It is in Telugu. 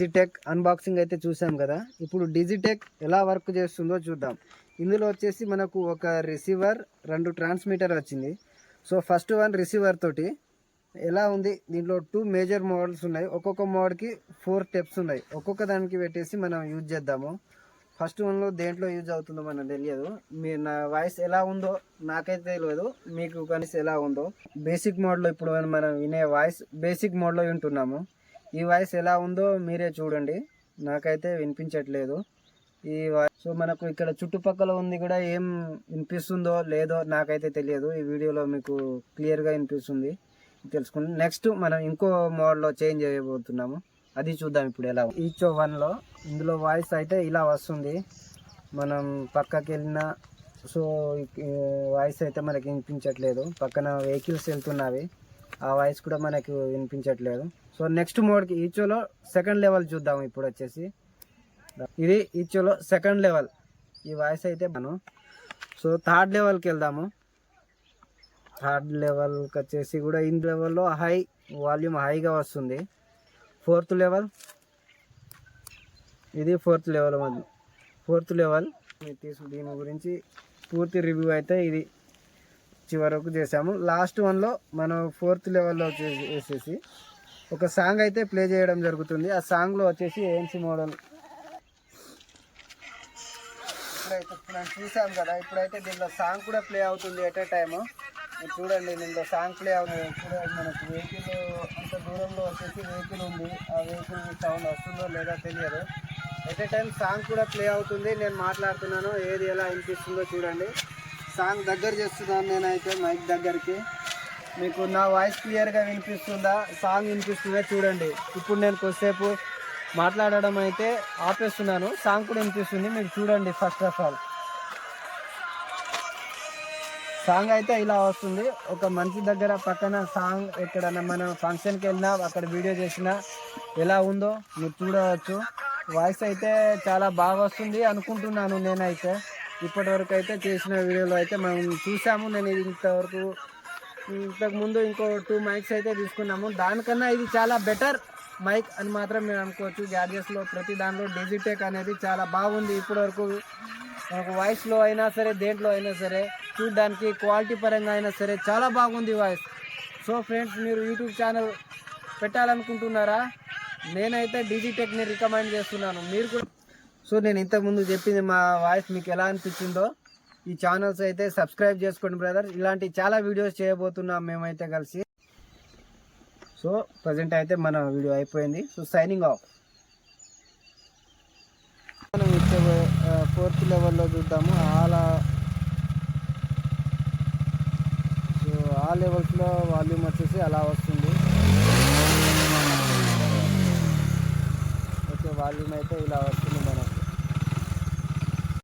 డిజిటెక్ అన్బాక్సింగ్ అయితే చూసాం కదా. ఇప్పుడు డిజిటెక్ ఎలా వర్క్ చేస్తుందో చూద్దాం. ఇందులో వచ్చేసి మనకు ఒక రిసీవర్, 2 ట్రాన్స్మిటర్ వచ్చింది. సో ఫస్ట్ వన్ రిసీవర్ తోటి ఎలా ఉంది, దీంట్లో 2 మేజర్ మోడల్స్ ఉన్నాయి. ఒక్కొక్క మోడల్కి 4 స్టెప్స్ ఉన్నాయి. ఒక్కొక్క దానికి పెట్టేసి మనం యూజ్ చేద్దాము. ఫస్ట్ వన్లో దేంట్లో యూజ్ అవుతుందో మనకు తెలియదు. మీరు నా వాయిస్ ఎలా ఉందో నాకైతే తెలియదు, మీకు కనీసం ఎలా ఉందో. బేసిక్ మోడ్లో ఇప్పుడు మనం వినే వాయిస్ బేసిక్ మోడ్లో వింటున్నాము. ఈ వాయిస్ ఎలా ఉందో మీరే చూడండి, నాకైతే వినిపించట్లేదు ఈ వాయిస్. సో మనకు ఇక్కడ చుట్టుపక్కల ఉంది కూడా ఏం వినిపిస్తుందో లేదో నాకైతే తెలియదు. ఈ వీడియోలో మీకు క్లియర్గా వినిపిస్తుంది, తెలుసుకుంటాం. నెక్స్ట్ మనం ఇంకో మోడ్లో చేంజ్ చేయబోతున్నాము, అది చూద్దాం ఇప్పుడు ఎలా. ఈచ్ వన్లో ఇందులో వాయిస్ అయితే ఇలా వస్తుంది. మనం పక్కకి వెళ్ళినా సో వాయిస్ అయితే మనకి వినిపించట్లేదు. పక్కన వెహికల్స్ వెళ్తున్నవి, ఆ వాయిస్ కూడా మనకు వినిపించట్లేదు. సో నెక్స్ట్ మోడ్కి ఈచోలో సెకండ్ లెవెల్ చూద్దాము. ఇప్పుడు వచ్చేసి ఇది ఈచోలో సెకండ్ లెవెల్, ఈ వాయిస్ అయితే మనం. సో థర్డ్ లెవెల్కి వెళ్దాము. థర్డ్ లెవెల్కి వచ్చేసి కూడా ఈ లెవెల్లో హై వాల్యూమ్ హైగా వస్తుంది. ఫోర్త్ లెవెల్, ఇది ఫోర్త్ లెవెల్. దీని గురించి పూర్తి రివ్యూ అయితే ఇది చివరకు చేసాము. లాస్ట్ వన్లో మనం ఫోర్త్ లెవెల్లో వచ్చేసి ఒక సాంగ్ అయితే ప్లే చేయడం జరుగుతుంది. ఆ సాంగ్లో వచ్చేసి ఏఎన్సీ మోడల్ ఇప్పుడైతే మనం చూసాం కదా. ఇప్పుడైతే దీనిలో సాంగ్ కూడా ప్లే అవుతుంది ఎట్ ఏ టైము. చూడండి, దీనిలో సాంగ్ ప్లే అవుతుంది. ఇప్పుడు మనకు వెహికల్ అంత దూరంలో వచ్చేసి వెహికల్ ఉంది, ఆ వెహికల్ సౌండ్ వస్తుందో లేదో తెలియదు. ఎట్ ఏ టైం సాంగ్ కూడా ప్లే అవుతుంది. నేను మాట్లాడుతున్నాను, ఏది ఎలా వినిపిస్తుందో చూడండి. సాంగ్ దగ్గర చేస్తున్నాను నేనైతే మైక్ దగ్గరికి. మీకు నా వాయిస్ క్లియర్గా వినిపిస్తుందా, సాంగ్ వినిపిస్తుందా చూడండి. ఇప్పుడు నేను కొద్దిసేపు మాట్లాడడం అయితే ఆపేస్తున్నాను, సాంగ్ కూడా వినిపిస్తుంది మీకు చూడండి. ఫస్ట్ ఆఫ్ ఆల్ సాంగ్ అయితే ఇలా వస్తుంది. ఒక మనిషి దగ్గర పక్కన సాంగ్, ఎక్కడన్నా మనం ఫంక్షన్కి వెళ్ళినా అక్కడ వీడియో చేసినా ఎలా ఉందో మీరు చూడవచ్చు. వాయిస్ అయితే చాలా బాగా వస్తుంది అనుకుంటున్నాను నేనైతే. ఇప్పటివరకు అయితే చేసిన వీడియోలో అయితే మనం చూసాము. నేను ఇంతకుముందు ఇంకో 2 మైక్స్ అయితే తీసుకున్నాము. దానికన్నా ఇది చాలా బెటర్ మైక్ అని మాత్రం మేము అనుకోవచ్చు. గ్యాడ్జెట్స్లో ప్రతి దాంట్లో డిజిటెక్ అనేది చాలా బాగుంది. ఇప్పటివరకు మనకు వాయిస్లో అయినా సరే, దేంట్లో అయినా సరే, చూడడానికి క్వాలిటీ పరంగా అయినా సరే చాలా బాగుంది వాయిస్. సో ఫ్రెండ్స్, మీరు యూట్యూబ్ ఛానల్ పెట్టాలనుకుంటున్నారా? నేనైతే డిజిటెక్ని రికమెండ్ చేస్తున్నాను, మీరు కూడా. సో నేను ఇంతకుముందు చెప్పింది మా వాయిస్ మీకు ఎలా అనిపించిందో ఈ ఛానల్స్ అయితే సబ్స్క్రైబ్ చేసుకోండి బ్రదర్. ఇలాంటి చాలా వీడియోస్ చేయబోతున్నాం మేమైతే కలిసి. సో ప్రజెంట్ అయితే మన వీడియో అయిపోయింది. So signing off. మనం ఇచ్చే ఫోర్త్ లెవెల్లో చూద్దాము. సో ఆ లెవెల్స్లో వాల్యూమ్ వచ్చేసి అలా వస్తుంది. ఓకే, వాల్యూమ్ అయితే ఇలా వస్తుంది.